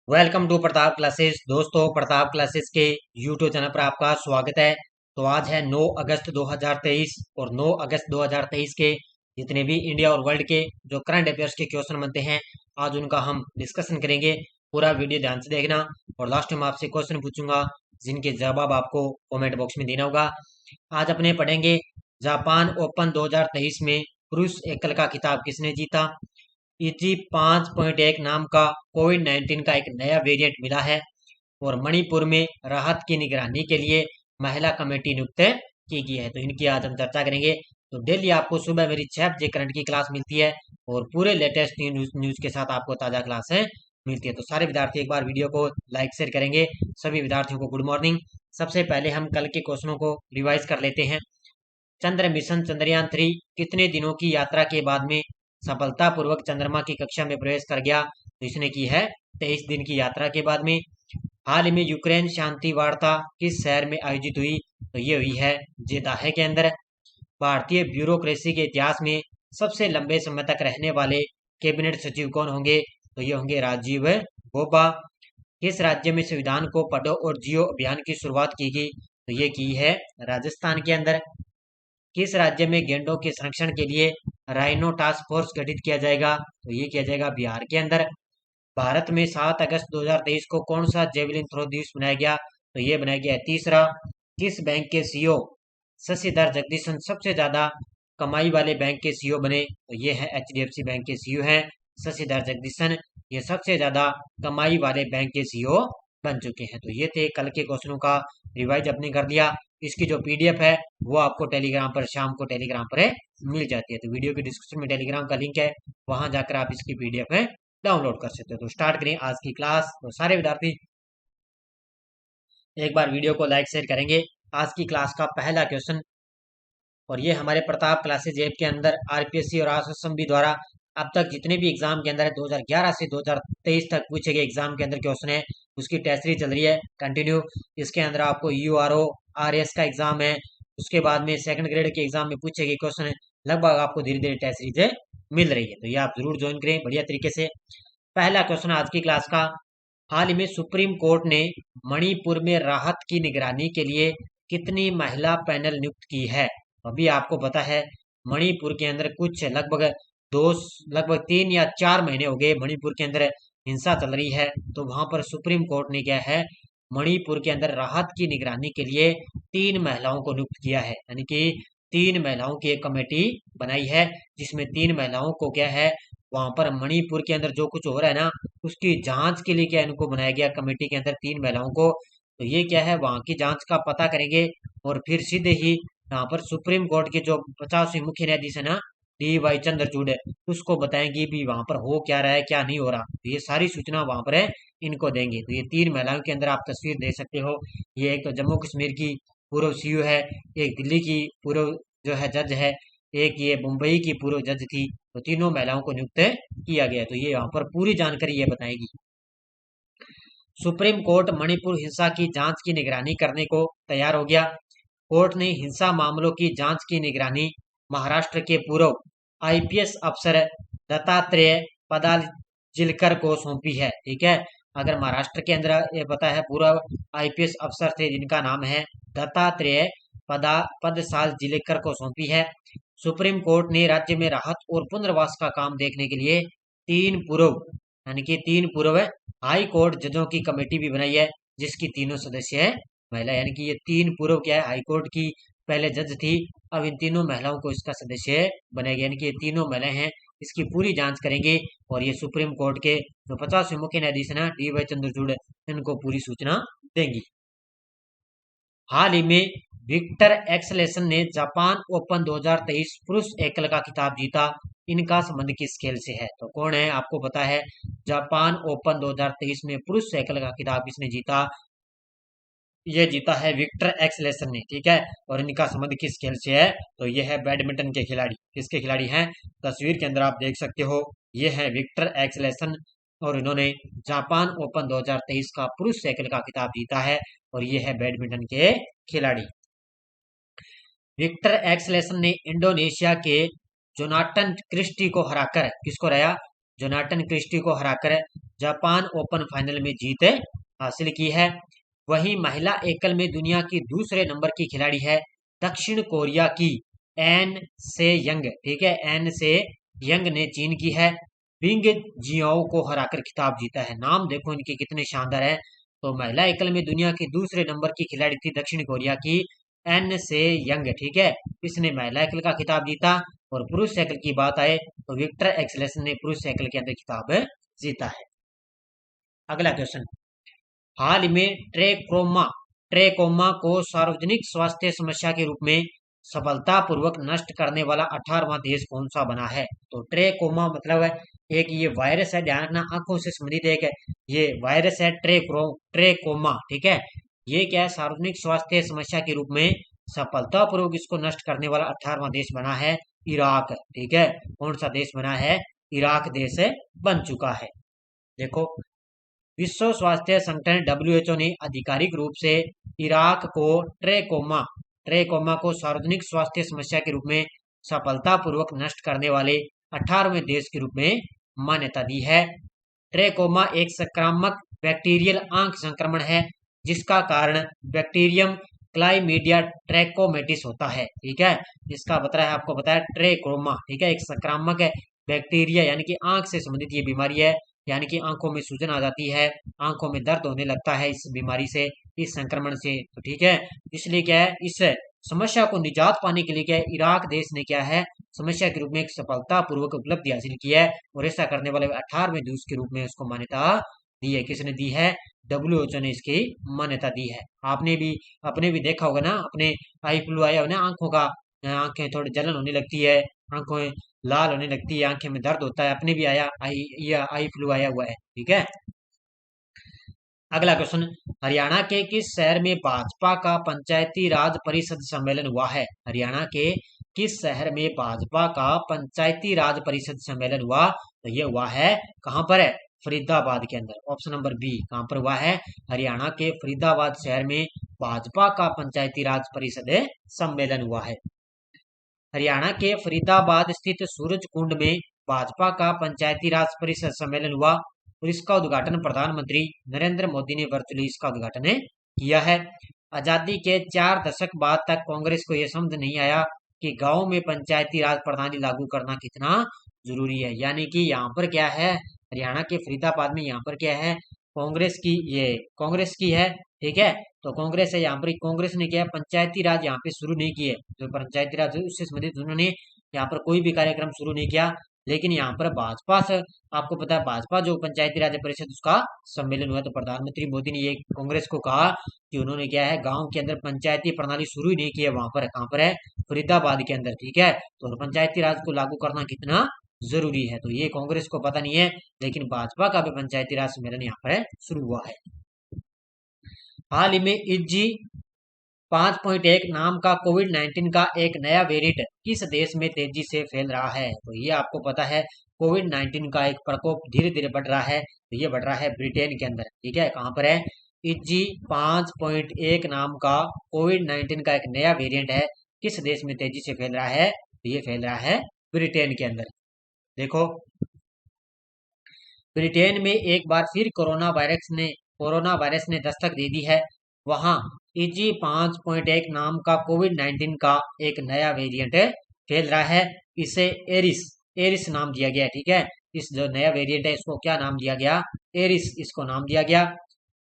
Welcome to Pratap classes. दोस्तों, Pratap classes के YouTube channel पर आपका स्वागत है। तो आज है 9 अगस्त 2023 और 9 अगस्त 2023 के जितने भी इंडिया और वर्ल्ड के जो करंट अफेयर्स के क्वेश्चन बनते हैं, आज उनका हम डिस्कशन करेंगे। पूरा वीडियो ध्यान से देखना और लास्ट में आपसे क्वेश्चन पूछूंगा जिनके जवाब आपको कमेंट बॉक्स में देना होगा। आज अपने पढ़ेंगे जापान ओपन 2023 में पुरुष एकल का खिताब किसने जीता। इजी 5.1 नाम का कोविड-19 का एक नया वेरिएंट मिला है और मणिपुर में राहत की निगरानी के लिए महिला कमेटी नियुक्त की गई है। तो इनकी आज हम चर्चा करेंगे। तो डेली आपको सुबह मेरी 6 बजे करंट की क्लास मिलती है और पूरे लेटेस्ट न्यूज के साथ आपको ताजा क्लास है मिलती है। तो सारे विद्यार्थी एक बार वीडियो को लाइक शेयर करेंगे। सभी विद्यार्थियों को गुड मॉर्निंग। सबसे पहले हम कल के क्वेश्चनों को रिवाइज कर लेते हैं। चंद्र मिशन चंद्रयान 3 कितने दिनों की यात्रा के बाद में सफलतापूर्वक चंद्रमा की कक्षा में प्रवेश कर गया। तो इसने की है 23 दिन की यात्रा के बाद में। हाल ही में यूक्रेन शांति वार्ता किस शहर में आयोजित हुई। तो ये हुई है जेदाह के अंदर। भारतीय ब्यूरोक्रेसी के इतिहास में सबसे लंबे समय तक रहने वाले कैबिनेट सचिव कौन होंगे। तो ये होंगे राजीव गौबा। किस राज्य में संविधान को पढ़ो और जियो अभियान की शुरुआत की गई। तो ये की है राजस्थान के अंदर। किस राज्य में गैंडों के संरक्षण के लिए राइनो टास्क फोर्स गठित किया जाएगा। तो ये किया जाएगा बिहार के अंदर। भारत में 7 अगस्त 2023 को कौन सा जेवलिन थ्रो दिवस मनाया गया। तो ये बनाया गया है तीसरा। किस बैंक के सीईओ शशिधर जगदीशन सबसे ज्यादा कमाई वाले बैंक के सीईओ बने। तो ये है एचडीएफसी बैंक के सीईओ हैं शशिधर जगदीशन। ये सबसे ज्यादा कमाई वाले बैंक के सीईओ बन चुके हैं। तो ये थे कल के क्वेश्चनों का रिवाइज अपने कर दिया। इसकी जो पीडीएफ है वो आपको टेलीग्राम पर शाम को टेलीग्राम पर मिल जाती है। तो वीडियो की डिस्क्रिप्शन में टेलीग्राम का लिंक है, वहां जाकर आप इसकी पीडीएफ है डाउनलोड कर सकते हो। तो स्टार्ट करें आज की क्लास। तो सारे विद्यार्थी एक बार वीडियो को लाइक शेयर करेंगे। आज की क्लास का पहला क्वेश्चन, और ये हमारे प्रताप क्लासेज ऐप के अंदर आरपीएससी और आरएसएसबी द्वारा अब तक जितने भी एग्जाम के अंदर 2011 से 2023 तक पूछे गए एग्जाम के अंदर क्वेश्चन है, उसकी टेस्ट सीरीज चल रही है कंटिन्यू। इसके अंदर आपको यूआरओ आरएस का एग्जाम है, उसके बाद में सेकंड ग्रेड के एग्जाम में पूछे गए क्वेश्चन है, लगभग आपको धीरे धीरे टेस्ट सीरीज मिल रही है। तो ये आप जरूर ज्वाइन करें बढ़िया तरीके से। पहला क्वेश्चन आज की क्लास का, हाल ही में सुप्रीम कोर्ट ने मणिपुर में राहत की निगरानी के लिए कितनी महिला पैनल नियुक्त की है। अभी आपको पता है मणिपुर के अंदर कुछ दो लगभग 3 या 4 महीने हो गए मणिपुर के अंदर हिंसा चल रही है। तो वहां पर सुप्रीम कोर्ट ने क्या है, मणिपुर के अंदर राहत की निगरानी के लिए 3 महिलाओं को नियुक्त किया है। यानी कि 3 महिलाओं की एक कमेटी बनाई है जिसमें 3 महिलाओं को क्या है, वहां पर मणिपुर के अंदर जो कुछ हो रहा है ना उसकी जांच के लिए क्या इनको बनाया गया कमेटी के अंदर 3 महिलाओं को। तो ये क्या है, वहां की जांच का पता करेंगे और फिर सीधे ही यहाँ पर सुप्रीम कोर्ट के जो 50वें मुख्य न्यायाधीश है ना DY चंद्रचूड़, उसको बताएंगे भी वहां पर हो क्या रहा है क्या नहीं हो रहा। तो ये सारी सूचना वहां पर है इनको देंगे। तो ये 3 महिलाओं के अंदर आप तस्वीर देख सकते हो। ये एक तो जम्मू कश्मीर की पूर्व सीयू है, एक दिल्ली की पूर्व जो है जज है, एक ये मुंबई की पूर्व जज थी। तो तीनों महिलाओं को नियुक्त किया गया। तो ये यहाँ पर पूरी जानकारी ये बताएगी। सुप्रीम कोर्ट मणिपुर हिंसा की जांच की निगरानी करने को तैयार हो गया। कोर्ट ने हिंसा मामलों की जांच की निगरानी महाराष्ट्र के पूर्व आईपीएस अफसर दत्तात्रेय पदालिजकर को सौंपी है। ठीक है, अगर महाराष्ट्र के अंदर ये पता है पूर्व आईपीएस अफसर थे जिनका नाम है दत्तात्रेय पदसालजिलेकर को सौंपी है। सुप्रीम कोर्ट ने राज्य में राहत और पुनर्वास का काम देखने के लिए 3 पूर्व यानी कि 3 पूर्व हाई कोर्ट जजों की कमेटी भी बनाई है जिसकी तीनों सदस्य है महिला। यानी कि ये 3 पूर्व क्या है, हाई कोर्ट की पहले जज थी, अब इन तीनों महिलाओं को इसका सदस्य बनाया। यानी कि ये तीनों महिलाएं हैं, इसकी पूरी जांच करेंगे और ये सुप्रीम कोर्ट के जो 50वें मुख्य न्यायाधीश है ना DY चंद्रचूड़, इनको पूरी सूचना देंगी। हाल ही में विक्टर एक्सलेसन ने जापान ओपन 2023 पुरुष एकल का खिताब जीता। इनका संबंध किस खेल से है। तो कौन है आपको पता है, जापान ओपन 2023 में पुरुष एकल का खिताब किसने जीता। ये जीता है विक्टर एक्सलेसन ने। ठीक है, और इनका संबंध किस खेल से है। तो ये है बैडमिंटन के खिलाड़ी। किसके खिलाड़ी हैं, तस्वीर के अंदर आप देख सकते हो, ये है विक्टर एक्सलेसन और इन्होंने जापान ओपन 2023 का पुरुष साइकिल का खिताब जीता है और ये है बैडमिंटन के खिलाड़ी। विक्टर एक्सलेसन ने इंडोनेशिया के जोनाटन क्रिस्टी को हराकर किसको हराया, जोनाटन क्रिस्टी को हराकर जापान ओपन फाइनल में जीत हासिल की है। वहीं महिला एकल में दुनिया की दूसरे नंबर की खिलाड़ी है दक्षिण कोरिया की एन से यंग, ठीक है, एन से यंग ने चीन की है बिंग जियाओ को हराकर खिताब जीता है। नाम देखो इनके कितने शानदार है। तो महिला एकल में दुनिया की दूसरे नंबर की खिलाड़ी थी दक्षिण कोरिया की एन से यंग, ठीक है, इसने महिला एकल का खिताब जीता। और पुरुष साइकिल की बात आए तो विक्टर एक्सेलेसन ने पुरुष साइकिल के अंदर खिताब जीता है। अगला क्वेश्चन, हाल में ट्रेकोमा को सार्वजनिक स्वास्थ्य समस्या के रूप में सफलतापूर्वक नष्ट करने वाला 18वां देश कौन सा बना है? तो ट्रेकोमा मतलब है एक ये वायरस है, ध्यान रखना, आंखों से संबंधित एक ये वायरस है ट्रेकोमा, ठीक है। ये क्या है, सार्वजनिक स्वास्थ्य समस्या के रूप में सफलतापूर्वक इसको नष्ट करने वाला 18वां देश बना है इराक, ठीक है। कौन सा देश बना है? इराक देश बन चुका है। देखो, विश्व स्वास्थ्य संगठन WHO ने आधिकारिक रूप से इराक को ट्रेकोमा को सार्वजनिक स्वास्थ्य समस्या के रूप में सफलतापूर्वक नष्ट करने वाले 18वें देश के रूप में मान्यता दी है। ट्रेकोमा एक संक्रामक बैक्टीरियल आंख संक्रमण है जिसका कारण बैक्टीरियम क्लाइमीडिया ट्रैकोमेटिस होता है, ठीक है। इसका बताया आपको बताया ट्रेकोमा, ठीक है, एक संक्रामक है बैक्टीरिया यानी कि आंख से संबंधित ये बीमारी है, यानी कि आंखों में सूजन आ जाती है, आंखों में दर्द होने लगता है इस बीमारी से, इस संक्रमण से, तो ठीक है। इसलिए क्या है, इस समस्या को निजात पाने के लिए क्या है, इराक देश ने क्या है, समस्या के रूप में एक सफलतापूर्वक उपलब्धि हासिल की है और ऐसा करने वाले 18वें देश के रूप में उसको मान्यता दी है। किसने दी है? WHO ने इसकी मान्यता दी है। आपने भी देखा होगा ना, अपने आई फ्लू आया हो ना, आंखों का आंखें थोड़ी जलन होने लगती है, आंखें लाल होने लगती है, आंखें में दर्द होता है, अपने भी आया आई फ्लू आया हुआ है, ठीक है। अगला क्वेश्चन, हरियाणा के किस शहर में भाजपा का पंचायती राज परिषद सम्मेलन हुआ है? हरियाणा के किस शहर में भाजपा का पंचायती राज परिषद सम्मेलन हुआ? तो ये हुआ है कहां पर है? फरीदाबाद के अंदर। ऑप्शन नंबर बी, कहां पर हुआ है? हरियाणा के फरीदाबाद शहर में भाजपा का पंचायती राज परिषद सम्मेलन हुआ है। हरियाणा के फरीदाबाद स्थित सूरज कुंड में भाजपा का पंचायती राज परिषद सम्मेलन हुआ और इसका उद्घाटन प्रधानमंत्री नरेंद्र मोदी ने वर्चुअली इसका उद्घाटन किया है। आजादी के 4 दशक बाद तक कांग्रेस को यह समझ नहीं आया कि गांव में पंचायती राज प्रणाली लागू करना कितना जरूरी है। यानी कि यहाँ पर क्या है, हरियाणा के फरीदाबाद में यहाँ पर क्या है, कांग्रेस की है, ठीक है। तो कांग्रेस है यहाँ पर, कांग्रेस ने क्या पंचायती राज यहाँ पे शुरू नहीं किए, जो पंचायती राज उससे संबंधित उन्होंने यहाँ पर कोई भी कार्यक्रम शुरू नहीं किया। लेकिन यहाँ पर भाजपा से, आपको पता है भाजपा जो पंचायती राज परिषद उसका सम्मेलन हुआ, तो प्रधानमंत्री मोदी ने ये कांग्रेस को कहा कि उन्होंने क्या है, गांव के अंदर पंचायती प्रणाली शुरू ही नहीं की है, वहां पर कहाँ पर है, फरीदाबाद के अंदर, ठीक है। तो पंचायती राज को लागू करना कितना जरूरी है, तो ये कांग्रेस को पता नहीं है, लेकिन भाजपा का भी पंचायती राज सम्मेलन यहाँ पर शुरू हुआ है। हाल ही में इजी 5.1 नाम का कोविड-19 का एक नया वेरिएंट किस देश में तेजी से फैल रहा है? तो ये आपको पता है, कोविड-19 का एक प्रकोप धीरे धीरे बढ़ रहा है, तो ये बढ़ रहा है ब्रिटेन के अंदर, ठीक है। कहाँ पर है? इजी 5.1 नाम का कोविड-19 का एक नया वेरिएंट है, किस देश में तेजी से फैल रहा है? तो ये फैल रहा है ब्रिटेन के अंदर। देखो, ब्रिटेन में एक बार फिर कोरोना वायरस ने दस्तक दे दी है। वहां इजी 5.1 नाम का कोविड-19 का एक नया वेरिएंट फैल रहा है। इसे एरिस नाम दिया गया है, ठीक है। इस जो नया वेरिएंट है इसको क्या नाम दिया गया? एरिस, इसको नाम दिया गया।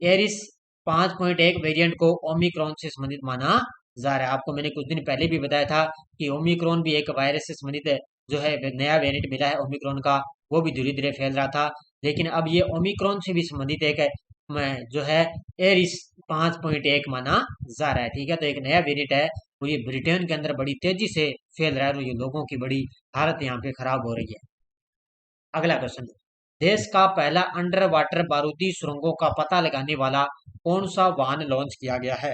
एरिस 5.1 वेरिएंट को ओमिक्रॉन से संबंधित माना जा रहा है। आपको मैंने कुछ दिन पहले भी बताया था कि ओमिक्रॉन भी एक वायरस से संबंधित जो है नया वेरिएंट मिला है ओमिक्रॉन का, वो भी धीरे धीरे फैल रहा था। लेकिन अब ये ओमिक्रॉन से भी संबंधित एक जो है एरिस 5.1 माना जा रहा है, ठीक है। तो एक नया वेरिएंट है, वो ये ब्रिटेन के अंदर बड़ी तेजी से फैल रहा है और ये लोगों की बड़ी हालत यहाँ पे खराब हो रही है। अगला क्वेश्चन, देश का पहला अंडर वाटर बारूदी सुरंगों का पता लगाने वाला कौन सा वाहन लॉन्च किया गया है?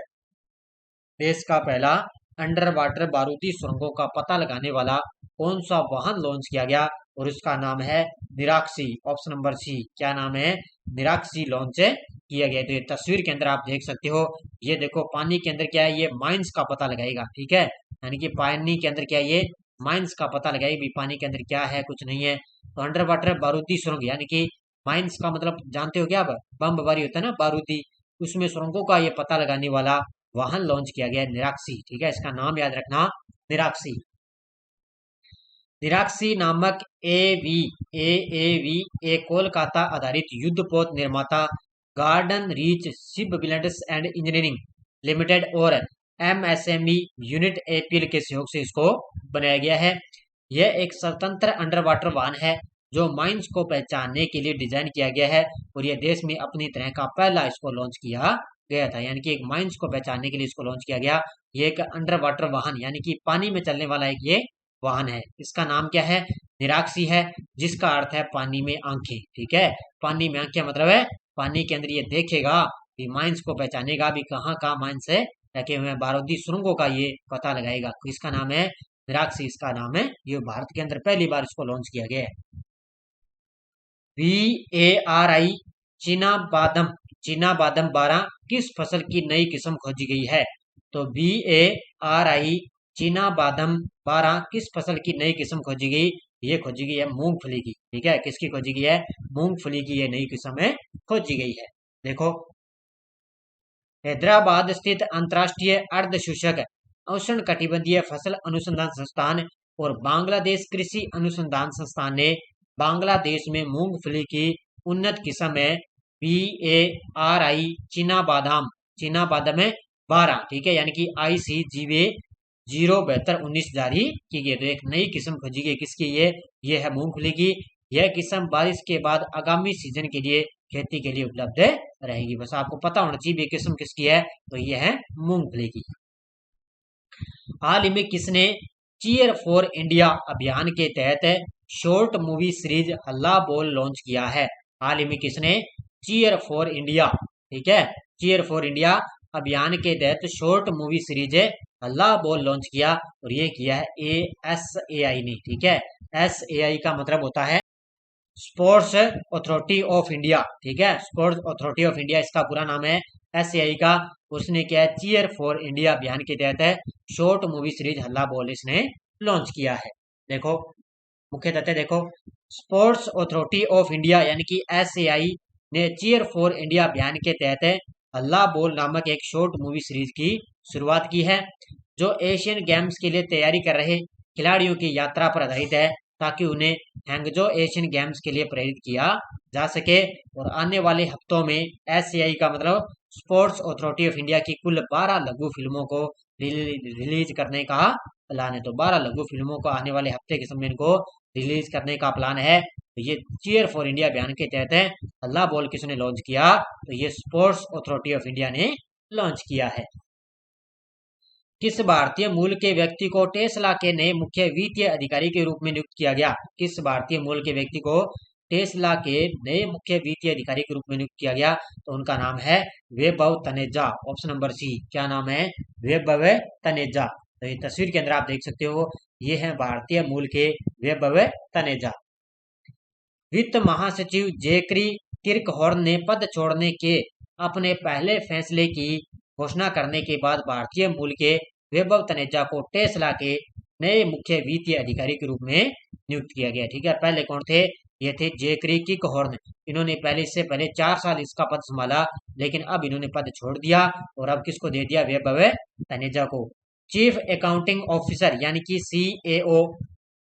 देश का पहला अंडर वाटर बारूदी सुरंगों का पता लगाने वाला कौन सा वाहन लॉन्च किया गया और इसका नाम है निराक्षी। ऑप्शन नंबर सी, क्या नाम है? निराक्षी लॉन्च किया गया। तो ये तस्वीर के अंदर आप देख सकते हो, ये देखो पानी के अंदर क्या है, ये माइंस का पता लगाएगा, ठीक है। यानी कि पानी के अंदर क्या है, ये माइंस का पता लगाएगी, पानी के अंदर क्या है कुछ नहीं है। तो अंडर वाटर बारूदी सुरंग यानी कि माइंस का मतलब जानते हो क्या आप, बमबारी होता है ना बारूदी, उसमें सुरंगों का ये पता लगाने वाला वाहन लॉन्च किया गया है, निराक्सी। ठीक है, इसका नाम याद रखना, निराक्सी। निराक्सी नामक एवी ए कोलकाता आधारित युद्धपोत निर्माता garden reach ship builders and engineering limited और एमएसएमई यूनिट एपीएल के सहयोग से इसको बनाया गया है। यह एक स्वतंत्र अंडर वाटर वाहन है जो माइंस को पहचानने के लिए डिजाइन किया गया है और यह देश में अपनी तरह का पहला इसको लॉन्च किया गया था, यानी कि एक माइंस को पहचानने के लिए इसको लॉन्च किया गया। ये एक अंडर वाटर वाहन यानी कि पानी में चलने वाला एक ये वाहन है। इसका नाम क्या है, निराक्सी है, जिसका अर्थ है पानी में आंखें। ठीक है, पानी में आंखें मतलब है पानी के अंदर ये देखेगा कि माइंस को पहचानेगा भी कहाँ कहाँ माइंस है रखे हुए हैं, बारूदी सुरंगों का ये पता लगाएगा। इसका नाम है निराक्सी, इसका नाम है, ये भारत के अंदर पहली बार इसको लॉन्च किया गया है। VARI चीना बादम 12 किस फसल की नई किस्म खोजी गई है? तो VARI चीना बादम 12 किस फसल की नई किस्म खोजी गई? ये खोजी गई है मूंगफली की। ठीक है, किसकी खोजी गई है? मूंगफली की ये नई किस्म है खोजी गई है। देखो, हैदराबाद स्थित अंतर्राष्ट्रीय अर्धशुष्क उष्ण कटिबंधीय फसल अनुसंधान संस्थान और बांग्लादेश कृषि अनुसंधान संस्थान ने बांग्लादेश में मूंगफली की उन्नत किस्म है VARI चीना बादाम है 12। ठीक है, यानी कि ICGV 07219 जारी की गई। तो एक नई किस्म खोजी गई, किसकी? ये है मूंगफली की। यह किस्म बारिश के बाद आगामी सीजन के लिए खेती के लिए उपलब्ध रहेगी। बस आपको पता होना चाहिए किस्म किसकी है, तो ये है मूंगफली की। हाल ही में किसने चीयर फॉर इंडिया अभियान के तहत शॉर्ट मूवी सीरीज हल्ला बोल लॉन्च किया है? हाल ही में किसने चीयर फॉर इंडिया, ठीक है, चीयर फॉर इंडिया अभियान के तहत शॉर्ट मूवी सीरीज हल्ला बोल लॉन्च किया? और ये किया है SAI ने। ठीक है, SAI का मतलब होता है स्पोर्ट्स अथॉरिटी ऑफ इंडिया। ठीक है, स्पोर्ट्स अथॉरिटी ऑफ इंडिया इसका पूरा नाम है SAI का। उसने क्या है, चीयर फॉर इंडिया अभियान के तहत है शॉर्ट मूवी सीरीज हल्ला बोल इसने लॉन्च किया है। देखो मुख्य तथ्य देखो, स्पोर्ट्स अथॉरिटी ऑफ इंडिया यानी कि SAI ने चीयर फॉर इंडिया अभियान के तहत हल्ला बोल नामक एक शॉर्ट मूवी सीरीज की शुरुआत की है जो एशियन गेम्स के लिए तैयारी कर रहे खिलाड़ियों की यात्रा पर आधारित है ताकि उन्हें हैंगजो एशियन गेम्स के लिए प्रेरित किया जा सके। और आने वाले हफ्तों में SAI का मतलब स्पोर्ट्स अथॉरिटी ऑफ इंडिया की कुल 12 लघु फिल्मों को रिलीज करने का प्लान है। तो 12 लघु फिल्मों को आने वाले हफ्ते के समय इनको रिलीज करने का प्लान है। तो ये चीयर फॉर इंडिया अभियान के तहत है हल्ला बोल किसने लॉन्च किया? तो ये स्पोर्ट्स अथॉरिटी ऑफ इंडिया ने लॉन्च किया है। किस भारतीय मूल के व्यक्ति को टेस्ला के नए मुख्य वित्तीय अधिकारी के रूप में नियुक्त किया गया? किस भारतीय मूल के व्यक्ति को टेस्ला के नए मुख्य वित्तीय अधिकारी के रूप में नियुक्त किया गया? तो उनका नाम है वैभव तनेजा। ऑप्शन नंबर सी, क्या नाम है? वैभव तनेजा। तो ये तस्वीर के अंदर आप देख सकते हो, ये है भारतीय मूल के वैभव तनेजा। वित्त महासचिव जेकरी किर्कहॉर्न ने पद छोड़ने के अपने पहले फैसले की घोषणा करने के बाद भारतीय मूल के वैभव तनेजा को टेस्ला के नए मुख्य वित्तीय अधिकारी के रूप में नियुक्त किया गया। ठीक है, पहले कौन थे? ये थे जेकरी किर्कहॉर्न। इन्होंने इससे पहले 4 साल इसका पद संभाला, लेकिन अब इन्होंने पद छोड़ दिया और अब किसको दे दिया? वैभव तनेजा को। चीफ अकाउंटिंग ऑफिसर यानी कि CAO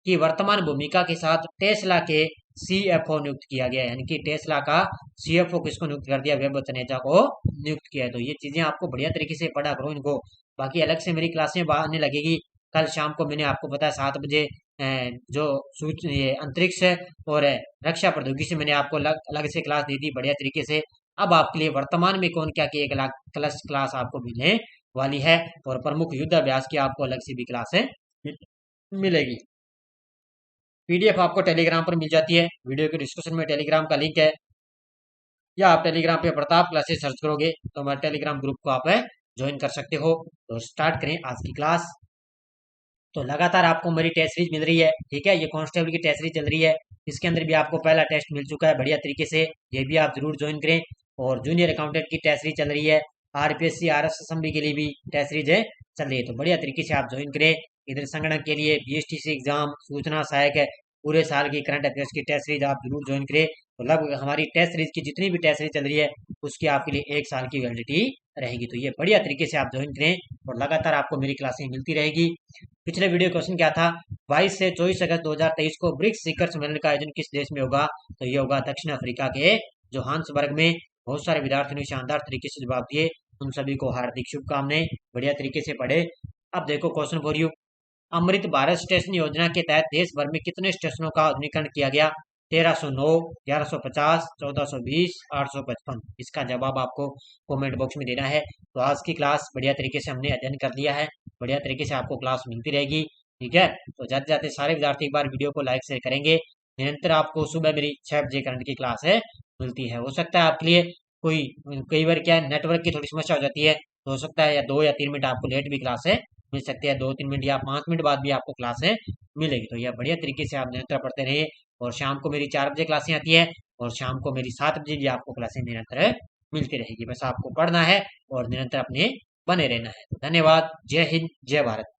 की वर्तमान भूमिका के साथ टेस्ला के CFO नियुक्त किया गया, यानी कि टेस्ला का CFO किसको नियुक्त कर दिया? वैभव तनेजा को नियुक्त किया है। तो ये चीजें आपको बढ़िया तरीके से पढ़ा करो इनको, बाकी अलग से मेरी क्लासें आने लगेगी। कल शाम को मैंने आपको बताया 7 बजे जो ये अंतरिक्ष और रक्षा प्रौद्योगिकी से मैंने आपको अलग से क्लास दी थी बढ़िया तरीके से। अब आपके लिए वर्तमान में कौन क्या की एक क्लास आपको मिलने वाली है और प्रमुख युद्ध अभ्यास की आपको अलग से भी क्लास है मिलेगी। PDF आपको टेलीग्राम पर मिल जाती है, वीडियो के डिस्क्रिप्शन में टेलीग्राम का लिंक है, या आप टेलीग्राम पे प्रताप क्लासेस सर्च करोगे तो हमारे टेलीग्राम ग्रुप को आप ज्वाइन कर सकते हो। तो स्टार्ट करें आज की क्लास। तो लगातार आपको मेरी टेस्ट सीरीज मिल रही है। ठीक है, ये कांस्टेबल की टेस्ट सीरीज चल रही है, इसके अंदर भी आपको पहला टेस्ट मिल चुका है बढ़िया तरीके से, ये भी आप जरूर ज्वाइन करें। और जूनियर अकाउंटेंट की टेस्ट सीरीज चल रही है, RPSC RS असेंबली के लिए भी टेस्ट सीरीज है चल रही है, तो बढ़िया तरीके से आप ज्वाइन करें। इधर संगणक के लिए BSTC एग्जाम, सूचना सहायक पूरे साल की करंट अफेयर्स की टेस्ट सीरीज आप जरूर ज्वाइन करें। तो लगभग हमारी टेस्ट सीरीज की जितनी भी टेस्ट सीरीज चल रही है उसकी आपके लिए 1 साल की वैलिडिटी रहेगी। तो ये बढ़िया तरीके से आप ज्वाइन करें और लगातार आपको मेरी क्लासें मिलती रहेगी। पिछले वीडियो क्वेश्चन क्या था, 22 से 24 अगस्त 2023 को ब्रिक्स शिखर सम्मेलन का आयोजन किस देश में होगा? तो ये होगा दक्षिण अफ्रीका के जोहान्सबर्ग में। बहुत सारे विद्यार्थियों ने शानदार तरीके से जवाब दिए, उन सभी को हार्दिक शुभकामनाएं, बढ़िया तरीके से पढ़े। अब देखो question for you, Amrit Bharat station योजना के तहत देश भर में कितने स्टेशनों का आधुनिकीकरण किया गया? 1309, 1150, 1420, 855। इसका जवाब आपको कमेंट बॉक्स में देना है। तो आज की क्लास बढ़िया तरीके से हमने अध्ययन कर लिया है, बढ़िया तरीके से आपको क्लास मिलती रहेगी, ठीक है। तो जाते जाते सारे विद्यार्थी एक बार वीडियो को लाइक शेयर करेंगे। निरंतर आपको सुबह मेरी 6 बजे करंट की क्लास है मिलती है। हो सकता है आपके लिए कोई कई बार क्या है, नेटवर्क की थोड़ी समस्या हो जाती है, तो हो सकता है या 2 या 3 मिनट आपको लेट भी क्लास है मिल सकती है, 2-3 मिनट या 5 मिनट बाद भी आपको क्लासें मिलेगी। तो यह बढ़िया तरीके से आप निरंतर पढ़ते रहिए। और शाम को मेरी 4 बजे क्लासें आती है और शाम को मेरी 7 बजे भी आपको क्लासें निरंतर मिलती रहेगी। बस आपको पढ़ना है और निरंतर अपने बने रहना है। धन्यवाद। जय हिंद, जय भारत।